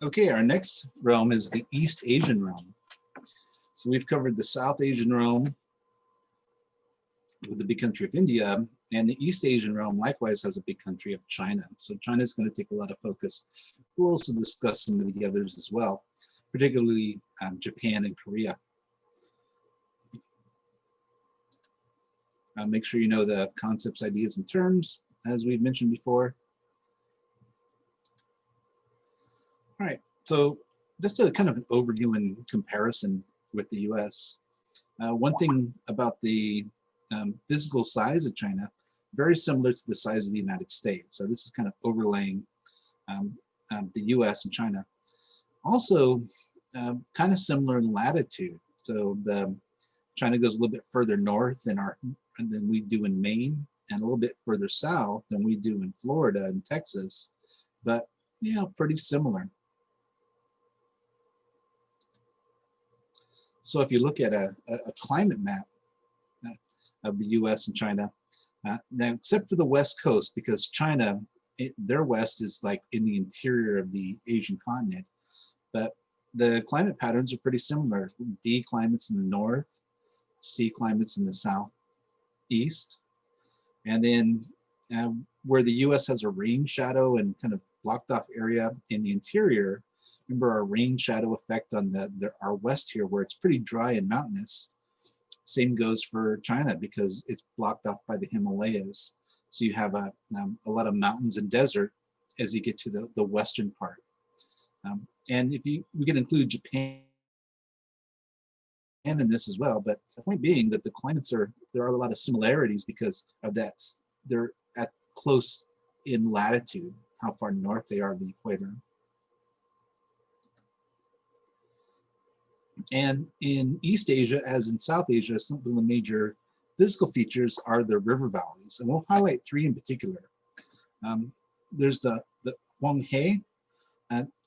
Okay, our next realm is the East Asian realm. So we've covered the South Asian realm with the big country of India, and the East Asian realm likewise has a big country of China. So China is going to take a lot of focus. We'll also discuss some of the others as well, particularly Japan and Korea. Make sure you know the concepts, ideas, and terms, as we've mentioned before. All right, so just a kind of an overview and comparison with the US. One thing about the physical size of China, very similar to the size of the United States. So this is kind of overlaying the US and China. Also, kind of similar in latitude. So China goes a little bit further north than we do in Maine, and a little bit further south than we do in Florida and Texas, but pretty similar. So if you look at a climate map of the US and China, now except for the West Coast, because China, their west is like in the interior of the Asian continent, but the climate patterns are pretty similar. D climates in the north, C climates in the southeast, and then where the US has a rain shadow and kind of blocked off area in the interior, remember our rain shadow effect on our west here, where it's pretty dry and mountainous. Same goes for China because it's blocked off by the Himalayas. So you have a lot of mountains and desert as you get to the western part. And we can include Japan in this as well, but the point being that the climates there are a lot of similarities because of that. They're at close in latitude, how far north they are of the equator. And in East Asia, as in South Asia, some of the major physical features are the river valleys, and we'll highlight three in particular. There's the Huanghe.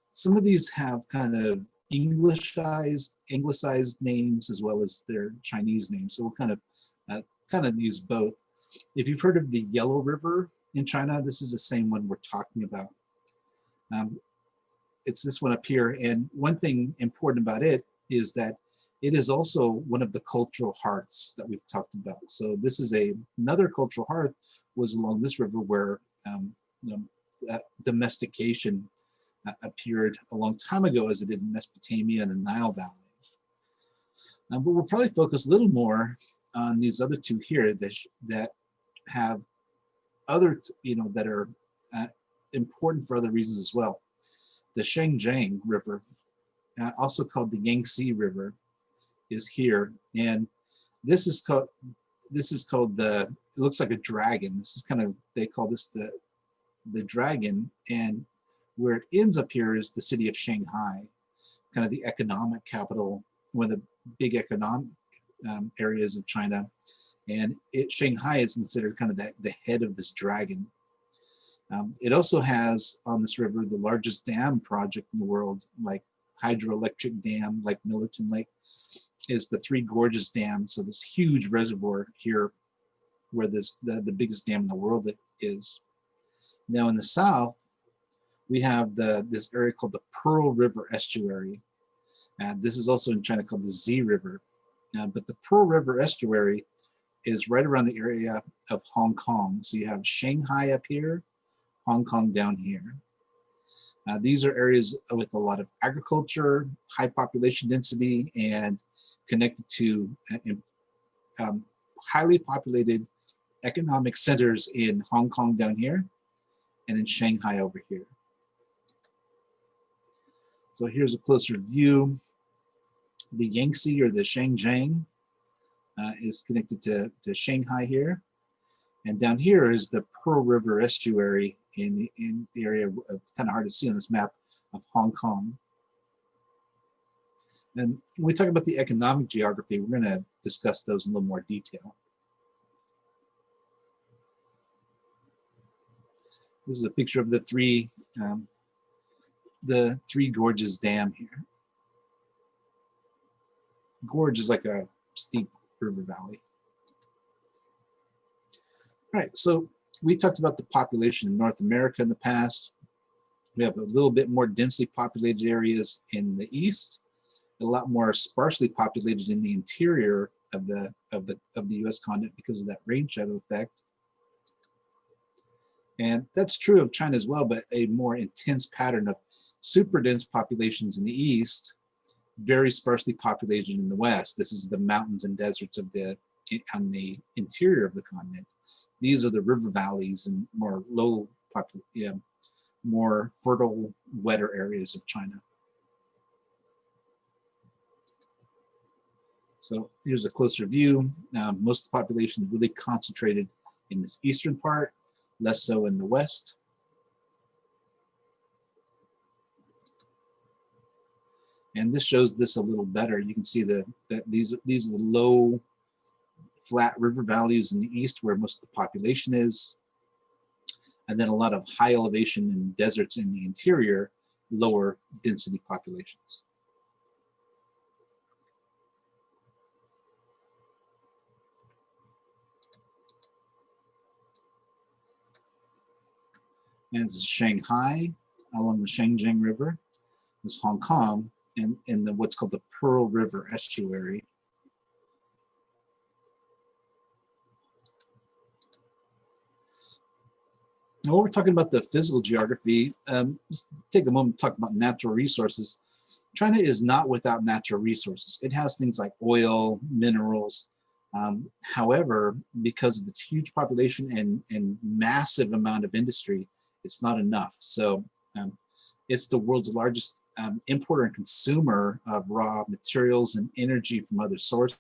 Some of these have kind of anglicized names as well as their Chinese names, so we'll kind of use both. If you've heard of the Yellow River in China, this is the same one we're talking about. It's this one up here, and one thing important about it is that it is also one of the cultural hearths that we've talked about. So this is another cultural hearth was along this river where domestication appeared a long time ago, as it did in Mesopotamia and the Nile Valley. But we'll probably focus a little more on these other two here that have other, that are important for other reasons as well. The Shangjiang River, also called the Yangtze River, is here, and this is called it looks like a dragon. This is they call this the dragon, and where it ends up here is the city of Shanghai, kind of the economic capital, one of the big economic areas of China, and Shanghai is considered kind of the head of this dragon. It also has on this river the largest dam project in the world, like hydroelectric dam, like Millerton Lake, is the Three Gorges Dam. So this huge reservoir here, where the biggest dam in the world is. Now in the south, we have this area called the Pearl River Estuary. This is also in China called the Z River. But the Pearl River Estuary is right around the area of Hong Kong. So you have Shanghai up here, Hong Kong down here. These are areas with a lot of agriculture, high population density, and connected to highly populated economic centers in Hong Kong down here and in Shanghai over here. So here's a closer view. The Yangtze, or the Shangjiang, is connected to Shanghai here. And down here is the Pearl River Estuary in the area, kind of hard to see on this map, of Hong Kong. And when we talk about the economic geography, we're going to discuss those in a little more detail. This is a picture of the Three Gorges Dam here. Gorge is like a steep river valley. All right, so we talked about the population in North America in the past, We have a little bit more densely populated areas in the east, a lot more sparsely populated in the interior of the U.S. continent because of that rain shadow effect. And that's true of China as well, but a more intense pattern of super dense populations in the east, very sparsely populated in the west. This is the mountains and deserts of on the interior of the continent. These are the river valleys and more low more fertile, wetter areas of China. So here's a closer view. Most of the population is really concentrated in this eastern part, less so in the west. And this shows this a little better. You can see that these are the low, flat river valleys in the east where most of the population is. And then a lot of high elevation and deserts in the interior, lower density populations. And this is Shanghai along the Shangjiang River. This is Hong Kong and in the what's called the Pearl River estuary. Now, while we're talking about the physical geography, let's take a moment to talk about natural resources. China is not without natural resources. It has things like oil, minerals. However, because of its huge population and massive amount of industry, it's not enough. So it's the world's largest importer and consumer of raw materials and energy from other sources,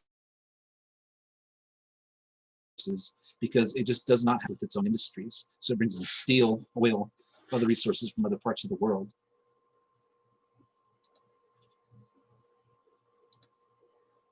because it just does not have its own industries. So it brings in steel, oil, other resources from other parts of the world.